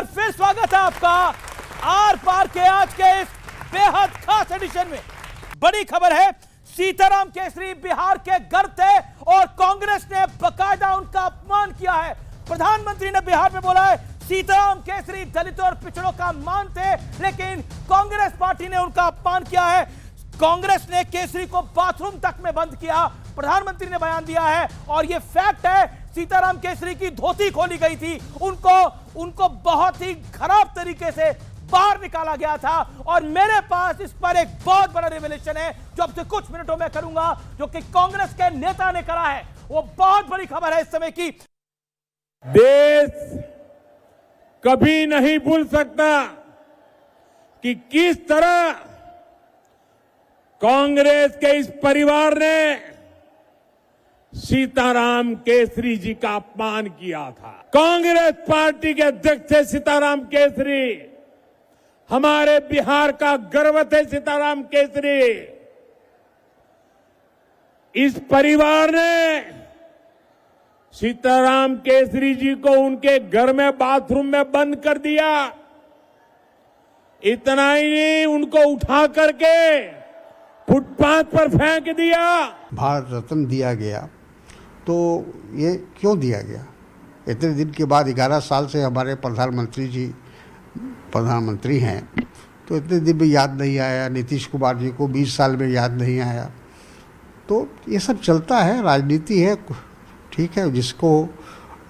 बार फिर स्वागत है आपका आर पार के आज के इस बेहद खास एडिशन में। बड़ी खबर है, सीताराम केसरी बिहार के गर्व थे और कांग्रेस ने बकायदा उनका अपमान किया है। प्रधानमंत्री ने बिहार में बोला है सीताराम केसरी दलितों और पिछड़ों का मान थे, लेकिन कांग्रेस पार्टी ने उनका अपमान किया है। कांग्रेस ने केसरी को बाथरूम तक में बंद किया, प्रधानमंत्री ने बयान दिया है और यह फैक्ट है। सीताराम केसरी की धोती खोली गई थी, उनको बहुत ही खराब तरीके से बाहर निकाला गया था और मेरे पास इस पर एक बहुत बड़ा रिवेलेशन है जो अब से कुछ मिनटों में करूंगा, जो कि कांग्रेस के नेता ने करा है। वो बहुत बड़ी खबर है इस समय की। देश कभी नहीं भूल सकता कि किस तरह कांग्रेस के इस परिवार ने सीताराम केसरी जी का अपमान किया था। कांग्रेस पार्टी के अध्यक्ष थे सीताराम केसरी, हमारे बिहार का गर्व थे सीताराम केसरी। इस परिवार ने सीताराम केसरी जी को उनके घर में बाथरूम में बंद कर दिया। इतना ही नहीं, उनको उठा करके फुटपाथ पर फेंक दिया। भारत रत्न दिया गया, तो ये क्यों दिया गया? इतने दिन के बाद 11 साल से हमारे प्रधानमंत्री जी प्रधानमंत्री हैं, तो इतने दिन में याद नहीं आया। नीतीश कुमार जी को 20 साल में याद नहीं आया। तो ये सब चलता है, राजनीति है, ठीक है, जिसको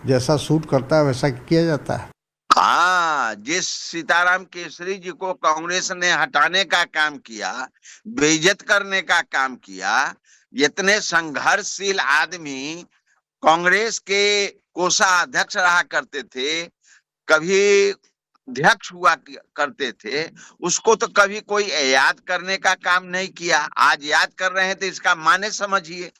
जैसा सूट करता है वैसा किया जाता है। हाँ, जिस सीताराम केसरी जी को कांग्रेस ने हटाने का काम किया, बेइज्जत करने का काम किया, इतने संघर्षशील आदमी कांग्रेस के कोषाध्यक्ष रहा करते थे, कभी अध्यक्ष हुआ करते थे, उसको तो कभी कोई याद करने का काम नहीं किया। आज याद कर रहे हैं तो इसका माने समझिए।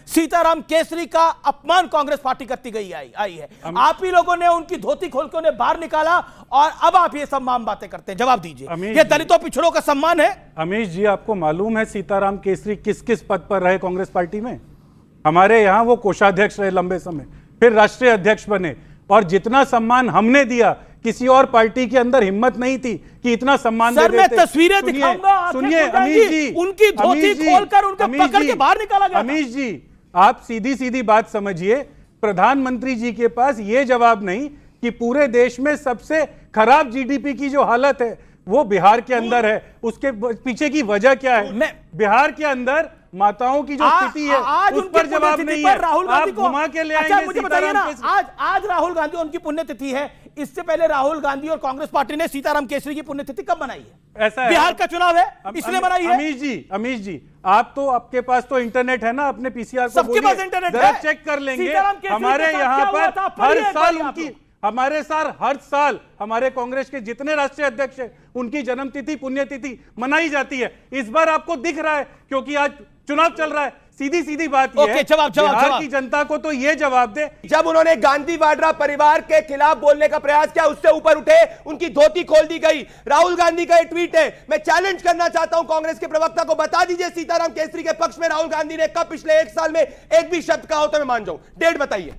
सीताराम केसरी का अपमान कांग्रेस पार्टी करती गई आई है। आप ही लोगों ने उनकी धोती खोल के उन्हें बाहर निकाला और अब आप ये सम्मान बातें करते हैं। जवाब दीजिए, ये दलितों पिछड़ों का सम्मान है? अमीश जी, आपको मालूम है सीताराम केसरी किस किस पद पर रहे कांग्रेस पार्टी में? हमारे यहाँ वो कोषाध्यक्ष रहे लंबे समय, फिर राष्ट्रीय अध्यक्ष बने, और जितना सम्मान हमने दिया किसी और पार्टी के अंदर हिम्मत नहीं थी कि इतना सम्मान दे देते। मैं तस्वीरें दिखाऊंगा, सुनिए अमीश जी, उनकी धोती खोलकर उनको पकड़ के बाहर निकाला गया। अमीश जी, आप सीधी सीधी बात समझिए। प्रधानमंत्री जी के पास यह जवाब नहीं कि पूरे देश में सबसे खराब जीडीपी की जो हालत है वो बिहार के अंदर है, उसके पीछे की वजह क्या है? बिहार के अंदर माताओं की जो स्थिति है उस पर जवाब नहीं है। राहुल गांधी को घुमा के ले आएंगे। मुझे बताइए ना, आज राहुल गांधी उनकी पुण्यतिथि है। इससे पहले राहुल गांधी और कांग्रेस पार्टी ने सीताराम केसरी की पुण्यतिथि कब मनाई है? ऐसा है, बिहार का चुनाव है इसलिए मनाई है। अमीश जी, आपके पास तो इंटरनेट है ना, अपने पीसीआर को सबके पास इंटरनेट है, चेक कर लेंगे। हमारे यहाँ पर हर साल हमारे कांग्रेस के जितने राष्ट्रीय अध्यक्ष हैं उनकी जन्मतिथि पुण्यतिथि मनाई जाती है। इस बार आपको दिख रहा है क्योंकि आज चुनाव चल रहा है। सीधी सीधी बात यह है, बिहार की जनता को तो ये जवाब दे। जब उन्होंने गांधी वाड्रा परिवार के खिलाफ बोलने का प्रयास किया, उससे ऊपर उठे, उनकी धोती खोल दी गई। राहुल गांधी का ये ट्वीट है। मैं चैलेंज करना चाहता हूं कांग्रेस के प्रवक्ता को, बता दीजिए सीताराम केसरी के पक्ष में राहुल गांधी ने कब पिछले 1 साल में एक भी शब्द कहा हो तो मैं मान जाऊं। डेट बताइए।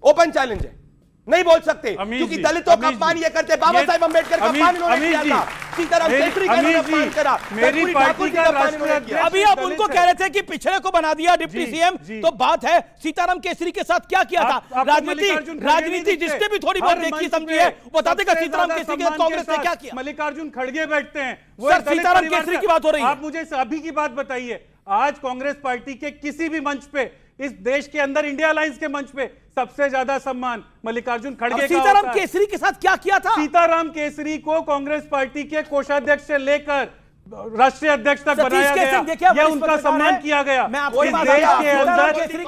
ओपन चैलेंज है, नहीं बोल सकते क्योंकि दलितों का अपमान ये करते। बाबा साहेब अंबेडकर का अपमान इन्होंने किया था, सीताराम केसरी का अपमान करा। मेरी पार्टी का राष्ट्रीय अभी आप उनको कह रहे थे कि पिछड़े को बना दिया डिप्टी सीएम, तो बात है सीताराम केसरी के साथ क्या किया था? राजनीति जिसने भी थोड़ी बहुत देखी समझी है बता देगा सीताराम केसरी के साथ कांग्रेस ने क्या किया। मल्लिकार्जुन खड़गे बैठते हैं, वो सीताराम केसरी की बात हो रही है। आप मुझे अभी की बात बताइए। आज कांग्रेस पार्टी के किसी भी मंच पे इस देश के अंदर इंडिया अलायंस के मंच पे सबसे ज्यादा सम्मान मल्लिकार्जुन खड़गे का। सीताराम केसरी के साथ क्या किया था? सीताराम केसरी को कांग्रेस पार्टी के कोषाध्यक्ष से लेकर राष्ट्रीय अध्यक्ष तक बनाया गया, यह उनका सम्मान किया गया।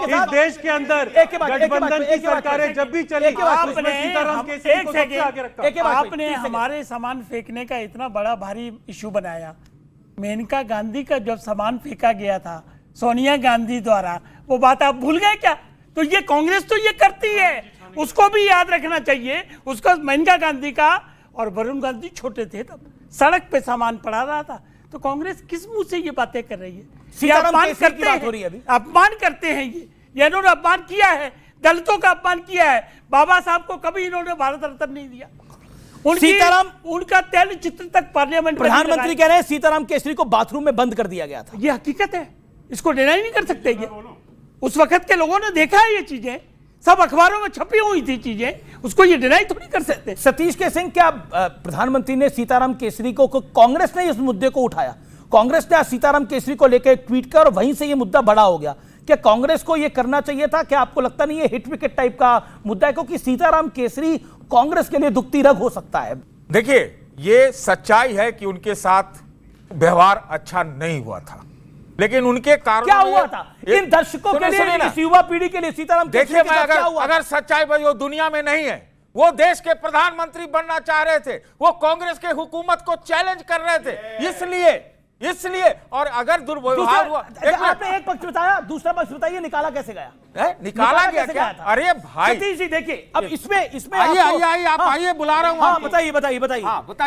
इस देश के अंदर गठबंधन की सरकारें जब भी चली सीताराम केसरी को सबसे आगे रखा। आपने हमारे सामान फेंकने का इतना बड़ा भारी इशू बनाया। मेनका गांधी का जब सामान फेंका गया था सोनिया गांधी द्वारा, वो बात आप भूल गए क्या? तो ये कांग्रेस तो ये करती है, उसको भी याद रखना चाहिए। उसको मेनका गांधी का, और वरुण गांधी छोटे थे तब, सड़क पे सामान पड़ा रहा था। तो कांग्रेस किस मुंह से ये बातें कर रही है? अपमान करते हैं ये, इन्होंने अपमान किया है। दलितों का अपमान किया है। बाबा साहब को कभी इन्होंने भारत रत्न नहीं दिया। उनका तेल चित्र तक पार्लियामेंट में प्रधानमंत्री कह रहे हैं सीताराम केसरी को बाथरूम में बंद कर दिया गया था। ये हकीकत है, इसको डिनाई नहीं कर सकते। ये उस वक्त के लोगों ने देखा है, ये चीजें सब अखबारों में छपी हुई थी चीजें, उसको ये डिनाई थोड़ी कर सकते। सतीश के सिंह, क्या प्रधानमंत्री ने सीताराम केसरी को कांग्रेस ने इस मुद्दे को उठाया? कांग्रेस ने आज सीताराम केसरी को लेकर ट्वीट किया और वहीं से ये मुद्दा बड़ा हो गया। क्या कांग्रेस को ये करना चाहिए था? क्या आपको लगता नहीं ये हिट विकेट टाइप का मुद्दा है, क्योंकि सीताराम केसरी कांग्रेस के लिए दुखती रग हो सकता है? देखिए, ये सच्चाई है कि उनके साथ व्यवहार अच्छा नहीं हुआ था, लेकिन उनके कारण क्या हुआ था इन दर्शकों के लिए, इस युवा पीढ़ी के लिए सीताराम देखिए, मैं अगर सच्चाई भाई वो दुनिया में नहीं है, वो देश के प्रधानमंत्री बनना चाह रहे थे, वो कांग्रेस के हुकूमत को चैलेंज कर रहे थे, इसलिए और अगर दुर्व्यवहार हुआ, आपने एक पक्ष बताया, दूसरा पक्ष बताइए निकाला कैसे गया? निकाला गया क्या? अरे भाई सतीश जी देखिए, अब इसमें आइए आप आइए, बुला रहा हूं। हाँ, बताइए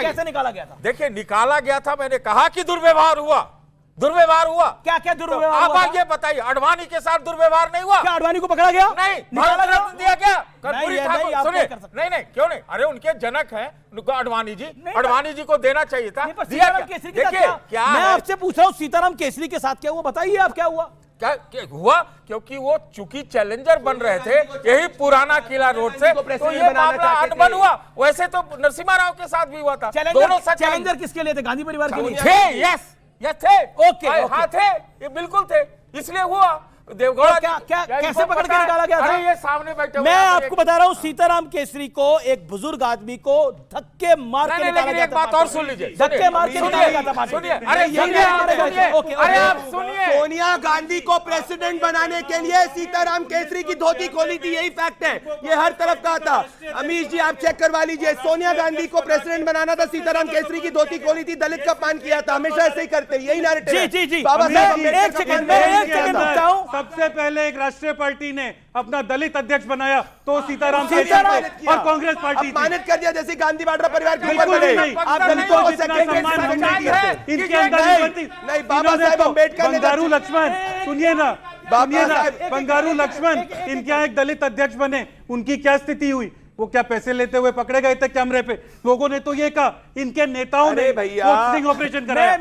कैसे निकाला गया था? देखिए, निकाला गया था, मैंने कहा कि दुर्व्यवहार हुआ। क्या क्या दुर्व्यवहार हुआ? आप ये बताइए, अडवाणी के साथ दुर्व्यवहार नहीं हुआ? क्या अडवाणी को पकड़ा गया? नहीं, निकाला गया? दिया गया? सुनिए, नहीं, क्यों नहीं? अरे उनके जनक हैं अडवाणी जी को देना चाहिए था। सीताराम केसरी के साथ क्या? मैं आपसे पूछ रहा हूँ, सीताराम केसरी के साथ क्या हुआ, बताइए आप, क्या हुआ? क्या हुआ? क्योंकि वो चूंकि चैलेंजर बन रहे थे यही पुराना किला रोड से, तो ये मामला अनबन हुआ। वैसे तो नरसिम्हा राव के साथ भी हुआ था। दोनों चैलेंजर किसके लिए थे? गांधी परिवार के लिए थे। यस थे। ओके, हाँ थे, ये बिल्कुल थे, इसलिए हुआ। देवगौड़ा कैसे पकड़ के निकाला गया था? ये सामने बैठे, मैं आपको बता रहा हूँ, सीताराम केसरी को एक बुजुर्ग आदमी को धक्के मार के निकाला गया था। एक बात और सुन लीजिए, धक्के मार के निकाला गया था। सुनिए, अरे आप सुनिए, सोनिया गांधी को प्रेसिडेंट बनाने के लिए सीताराम केसरी की धोती खोली थी, यही फैक्ट है, ये हर तरफ का था। अमीश जी आप चेक करवा लीजिए, सोनिया गांधी को प्रेसिडेंट बनाना था, सीताराम केसरी की धोती खोली थी, दलित का अपमान किया था, हमेशा ऐसे ही करते हैं, यही नैरेटिव है। जी बाबा साहब एक सेकंड रुकता हूं। सबसे पहले एक राष्ट्रीय पार्टी ने अपना दलित अध्यक्ष बनाया तो सीताराम केसरी और कांग्रेस पार्टी अपमानित कर दिया, जैसे गांधी वाड्रा परिवार के ऊपर बने। आप दलितों को इनके अंदर नहीं, बाबा साहेब अम्बेडकर ने बंगारू लक्ष्मण, सुनिए ना, बंगारू लक्ष्मण इनके यहाँ एक दलित अध्यक्ष बने, उनकी क्या स्थिति हुई? वो क्या पैसे लेते हुए पकड़े गए थे कैमरे पे? लोगों ने तो ये कहा इनके नेताओं ने ऑपरेशन कराया।